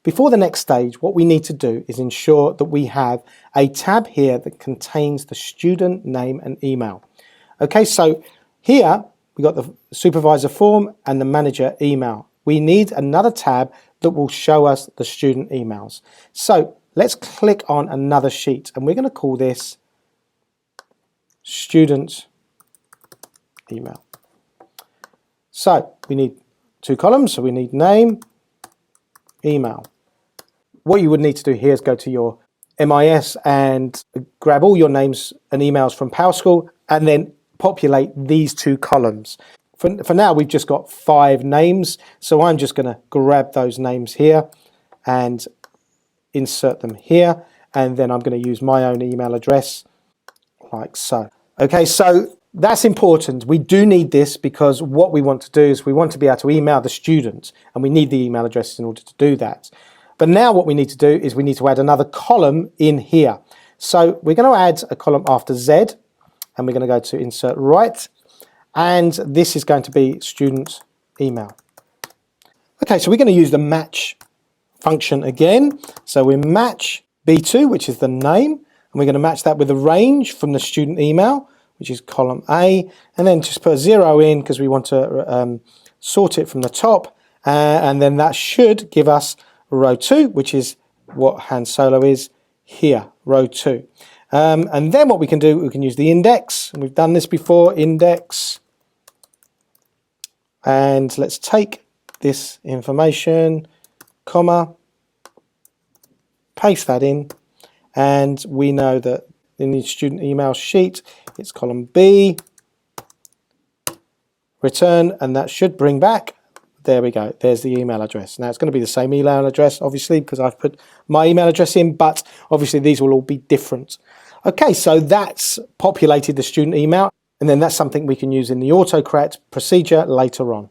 before the next stage, what we need to do is ensure that we have a tab here that contains the student name and email. Okay, so here we've got the supervisor form and the manager email. We need another tab that will show us the student emails. So let's click on another sheet and we're going to call this student email. So we need two columns, so we need name, email. What you would need to do here is go to your MIS and grab all your names and emails from PowerSchool and then populate these two columns. For now, we've just got 5 names, so I'm just going to grab those names here and insert them here, and then I'm going to use my own email address like so. Okay, so that's important. We do need this because what we want to do is we want to be able to email the student, and we need the email addresses in order to do that. But now what we need to do is we need to add another column in here. So we're going to add a column after Z, and we're going to go to insert right, and this is going to be student email. Okay, so we're going to use the match function again. So we match B2, which is the name, and we're going to match that with the range from the student email, which is column A, and then just put a 0 in because we want to sort it from the top, and then that should give us row 2, which is what Han Solo is here, row 2. And then what we can do, we can use the index, and we've done this before, index, and let's take this information, comma, paste that in, and we know that in the student email sheet, it's column B, return, and that should bring back, there we go, there's the email address. Now it's going to be the same email address, obviously, because I've put my email address in, but obviously these will all be different. Okay, so that's populated the student email, and then that's something we can use in the autocorrect procedure later on.